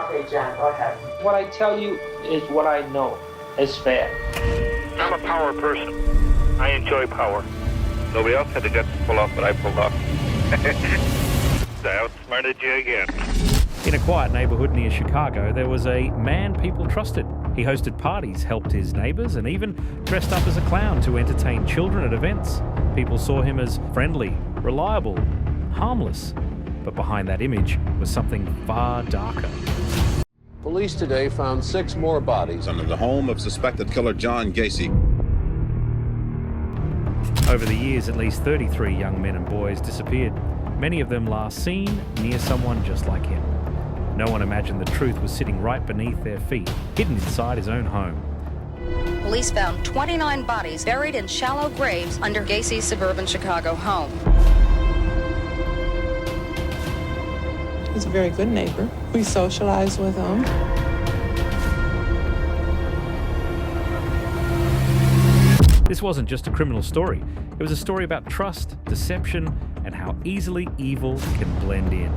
Okay, John, go ahead. What I tell you is what I know is fair. I'm a power person. I enjoy power. Nobody else had the guts to pull off what I pulled off. I outsmarted you again. In a quiet neighborhood near Chicago, there was a man people trusted. He hosted parties, helped his neighbors, and even dressed up as a clown to entertain children at events. People saw him as friendly, reliable, harmless. But behind that image was something far darker. Police today found 6 more bodies under the home of suspected killer John Gacy. Over the years, at least 33 young men and boys disappeared, many of them last seen near someone just like him. No one imagined the truth was sitting right beneath their feet, hidden inside his own home. Police found 29 bodies buried in shallow graves under Gacy's suburban Chicago home. He's a very good neighbor. We socialize with him. This wasn't just a criminal story. It was a story about trust, deception, and how easily evil can blend in.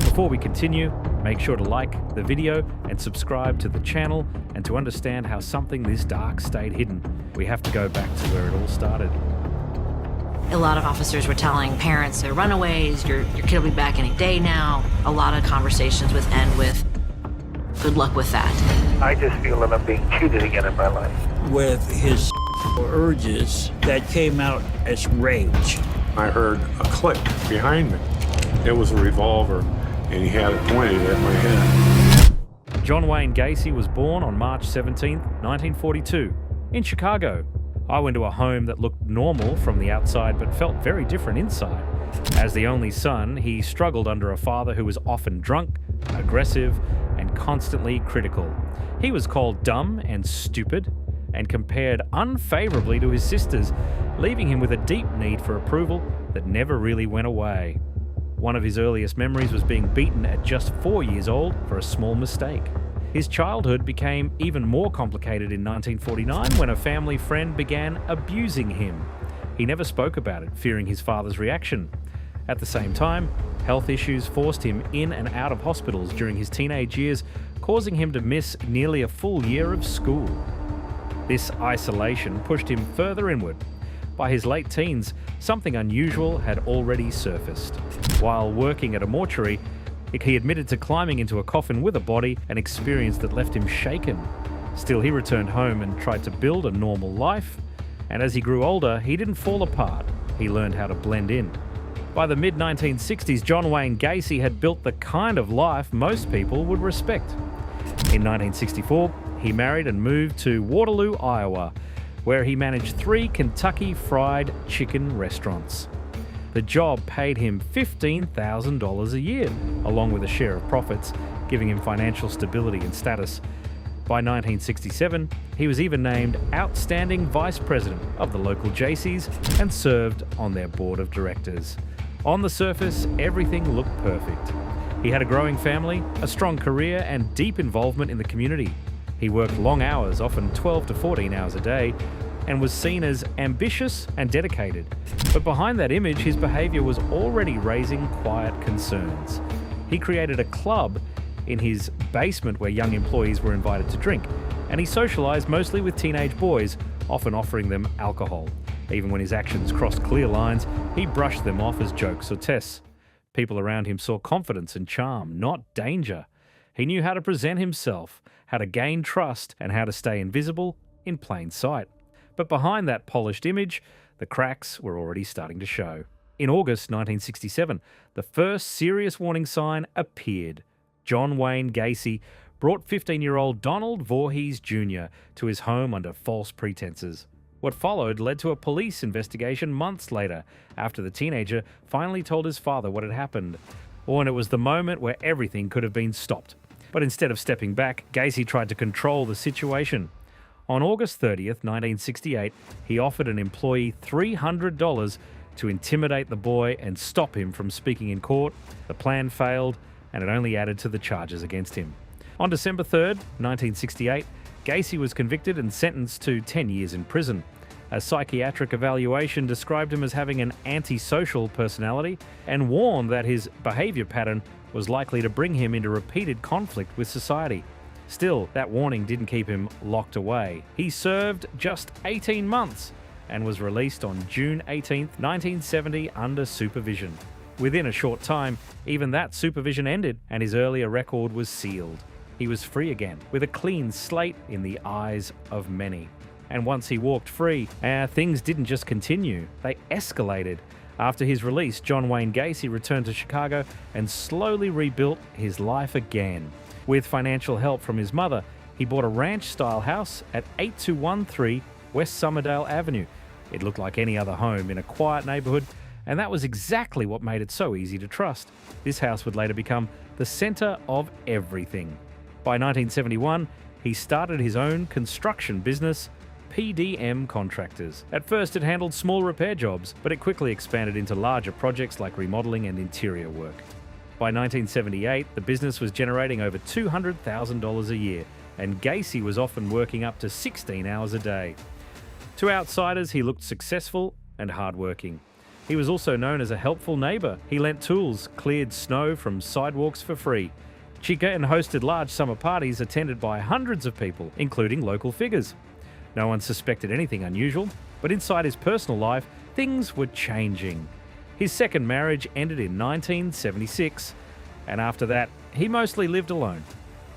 Before we continue, make sure to like the video and subscribe to the channel, and to understand how something this dark stayed hidden, we have to go back to where it all started. A lot of officers were telling parents they're runaways, your kid will be back any day now. A lot of conversations would end with, good luck with that. I just feel that I'm being cheated again in my life. With his urges that came out as rage. I heard a click behind me. It was a revolver, and he had it pointed at my head. John Wayne Gacy was born on March 17, 1942, in Chicago. I went to a home that looked normal from the outside but felt very different inside. As the only son, he struggled under a father who was often drunk, aggressive, and constantly critical. He was called dumb and stupid, and compared unfavorably to his sisters, leaving him with a deep need for approval that never really went away. One of his earliest memories was being beaten at just 4 years old for a small mistake. His childhood became even more complicated in 1949 when a family friend began abusing him. He never spoke about it, fearing his father's reaction. At the same time, health issues forced him in and out of hospitals during his teenage years, causing him to miss nearly a full year of school. This isolation pushed him further inward. By his late teens, something unusual had already surfaced. While working at a mortuary, he admitted to climbing into a coffin with a body, an experience that left him shaken. Still, he returned home and tried to build a normal life. And as he grew older, he didn't fall apart. He learned how to blend in. By the mid-1960s, John Wayne Gacy had built the kind of life most people would respect. In 1964, he married and moved to Waterloo, Iowa, where he managed 3 Kentucky Fried Chicken restaurants. The job paid him $15,000 a year, along with a share of profits, giving him financial stability and status. By 1967, he was even named Outstanding Vice President of the local Jaycees and served on their board of directors. On the surface, everything looked perfect. He had a growing family, a strong career, and deep involvement in the community. He worked long hours, often 12 to 14 hours a day, and was seen as ambitious and dedicated. But behind that image, his behavior was already raising quiet concerns. He created a club in his basement where young employees were invited to drink, and he socialized mostly with teenage boys, often offering them alcohol. Even when his actions crossed clear lines, he brushed them off as jokes or tests. People around him saw confidence and charm, not danger. He knew how to present himself, how to gain trust, and how to stay invisible in plain sight. But behind that polished image, the cracks were already starting to show. In August 1967, the first serious warning sign appeared. John Wayne Gacy brought 15-year-old Donald Voorhees Jr. to his home under false pretenses. What followed led to a police investigation months later, after the teenager finally told his father what had happened. And it was the moment where everything could have been stopped. But instead of stepping back, Gacy tried to control the situation. On August 30th, 1968, he offered an employee $300 to intimidate the boy and stop him from speaking in court. The plan failed, and it only added to the charges against him. On December 3rd, 1968, Gacy was convicted and sentenced to 10 years in prison. A psychiatric evaluation described him as having an antisocial personality and warned that his behavior pattern was likely to bring him into repeated conflict with society. Still, that warning didn't keep him locked away. He served just 18 months and was released on June 18, 1970 under supervision. Within a short time, even that supervision ended and his earlier record was sealed. He was free again, with a clean slate in the eyes of many. And once he walked free, things didn't just continue, they escalated. After his release, John Wayne Gacy returned to Chicago and slowly rebuilt his life again. With financial help from his mother, he bought a ranch-style house at 8213 West Somerdale Avenue. It looked like any other home in a quiet neighborhood, and that was exactly what made it so easy to trust. This house would later become the center of everything. By 1971, he started his own construction business, PDM Contractors. At first, it handled small repair jobs, but it quickly expanded into larger projects like remodeling and interior work. By 1978, the business was generating over $200,000 a year, and Gacy was often working up to 16 hours a day. To outsiders, he looked successful and hardworking. He was also known as a helpful neighbor. He lent tools, cleared snow from sidewalks for free, and hosted large summer parties attended by hundreds of people, including local figures. No one suspected anything unusual, but inside his personal life, things were changing. His second marriage ended in 1976, and after that, he mostly lived alone.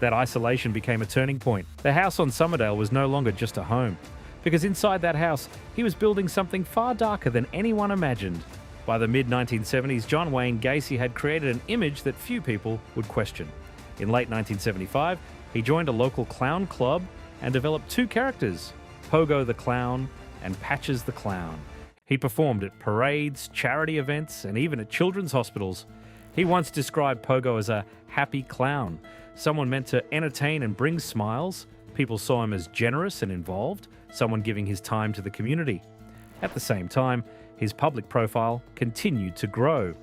That isolation became a turning point. The house on Somerdale was no longer just a home, because inside that house, he was building something far darker than anyone imagined. By the mid-1970s, John Wayne Gacy had created an image that few people would question. In late 1975, he joined a local clown club and developed two characters, Pogo the Clown and Patches the Clown. He performed at parades, charity events, and even at children's hospitals. He once described Pogo as a happy clown, someone meant to entertain and bring smiles. People saw him as generous and involved, someone giving his time to the community. At the same time, his public profile continued to grow.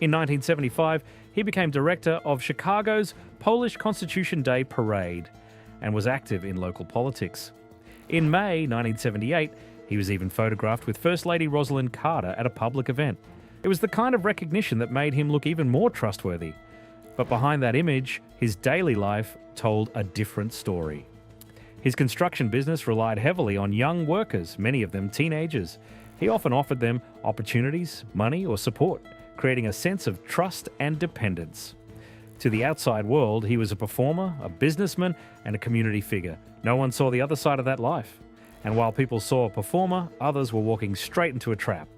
In 1975, he became director of Chicago's Polish Constitution Day Parade and was active in local politics. In May 1978, he was even photographed with First Lady Rosalind Carter at a public event. It was the kind of recognition that made him look even more trustworthy. But behind that image, his daily life told a different story. His construction business relied heavily on young workers, many of them teenagers. He often offered them opportunities, money, or support, creating a sense of trust and dependence. To the outside world, he was a performer, a businessman, and a community figure. No one saw the other side of that life. And while people saw a performer, others were walking straight into a trap.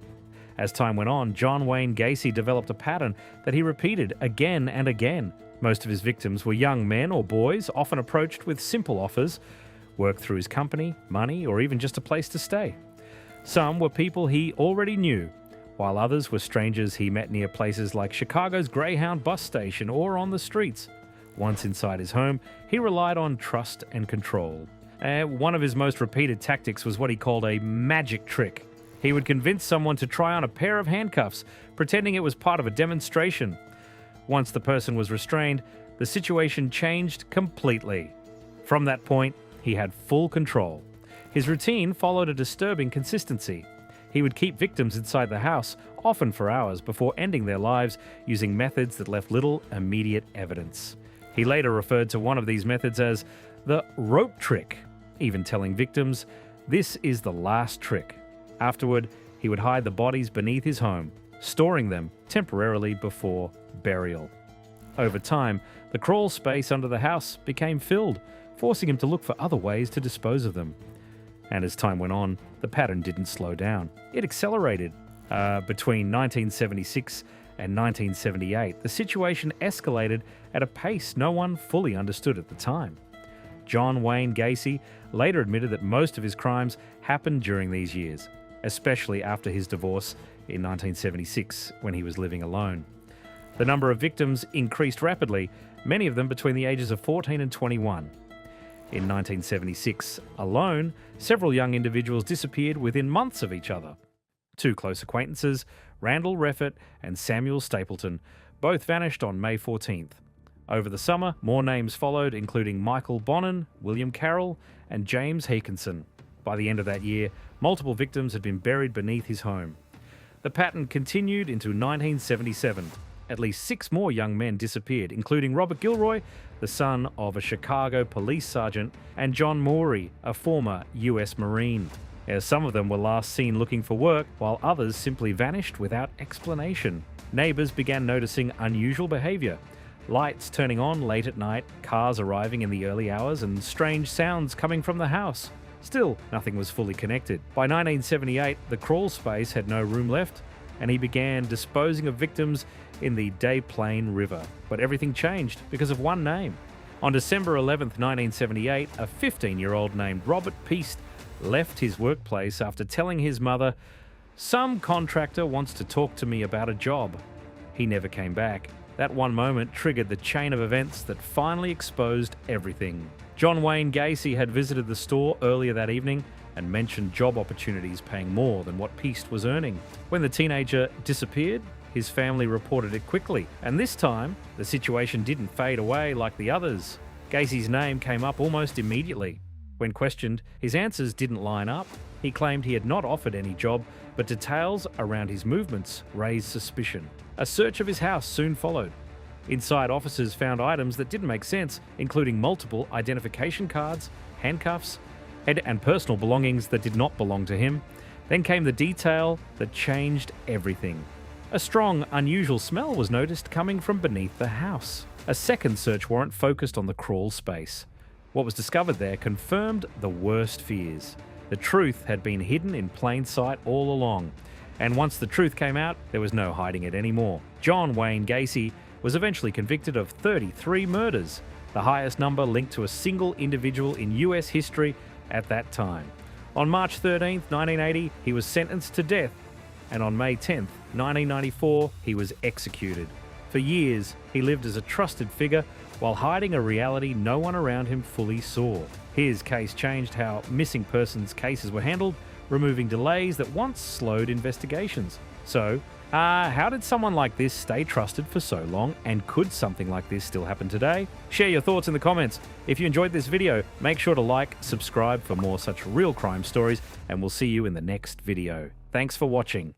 As time went on, John Wayne Gacy developed a pattern that he repeated again and again. Most of his victims were young men or boys, often approached with simple offers, work through his company, money, or even just a place to stay. Some were people he already knew, while others were strangers he met near places like Chicago's Greyhound bus station or on the streets. Once inside his home, he relied on trust and control. One of his most repeated tactics was what he called a magic trick. He would convince someone to try on a pair of handcuffs, pretending it was part of a demonstration. Once the person was restrained, the situation changed completely. From that point, he had full control. His routine followed a disturbing consistency. He would keep victims inside the house, often for hours, before ending their lives using methods that left little immediate evidence. He later referred to one of these methods as the rope trick, even telling victims, "This is the last trick." Afterward, he would hide the bodies beneath his home, storing them temporarily before burial. Over time, the crawl space under the house became filled, forcing him to look for other ways to dispose of them. And as time went on, the pattern didn't slow down. It accelerated. Between 1976 and 1978, the situation escalated at a pace no one fully understood at the time. John Wayne Gacy later admitted that most of his crimes happened during these years, especially after his divorce in 1976 when he was living alone. The number of victims increased rapidly, many of them between the ages of 14 and 21. In 1976 alone, several young individuals disappeared within months of each other. Two close acquaintances, Randall Reffett and Samuel Stapleton, both vanished on May 14th. Over the summer, more names followed, including Michael Bonin, William Carroll, and James Hakinson. By the end of that year, multiple victims had been buried beneath his home. The pattern continued into 1977. at least 6 more young men disappeared, including Robert Gilroy, the son of a Chicago police sergeant, and John Morey, a former U.S. Marine. Some of them were last seen looking for work, while others simply vanished without explanation. Neighbors began noticing unusual behavior. Lights turning on late at night, cars arriving in the early hours, and strange sounds coming from the house. Still, nothing was fully connected. By 1978, the crawl space had no room left, and he began disposing of victims in the Des Plaines River. But everything changed because of one name. On December 11, 1978, a 15-year-old named Robert Piest left his workplace after telling his mother, "Some contractor wants to talk to me about a job." He never came back. That one moment triggered the chain of events that finally exposed everything. John Wayne Gacy had visited the store earlier that evening and mentioned job opportunities paying more than what Piest was earning. When the teenager disappeared, his family reported it quickly, and this time, the situation didn't fade away like the others. Gacy's name came up almost immediately. When questioned, his answers didn't line up. He claimed he had not offered any job, but details around his movements raised suspicion. A search of his house soon followed. Inside, officers found items that didn't make sense, including multiple identification cards, handcuffs, and personal belongings that did not belong to him. Then came the detail that changed everything. A strong, unusual smell was noticed coming from beneath the house. A second search warrant focused on the crawl space. What was discovered there confirmed the worst fears. The truth had been hidden in plain sight all along. And once the truth came out, there was no hiding it anymore. John Wayne Gacy was eventually convicted of 33 murders, the highest number linked to a single individual in US history at that time. On March 13, 1980, he was sentenced to death, and on May 10, 1994, he was executed. For years, he lived as a trusted figure while hiding a reality no one around him fully saw. His case changed how missing persons cases were handled, removing delays that once slowed investigations. So, how did someone like this stay trusted for so long, and could something like this still happen today? Share your thoughts in the comments. If you enjoyed this video, make sure to like, subscribe for more such real crime stories, and we'll see you in the next video. Thanks for watching.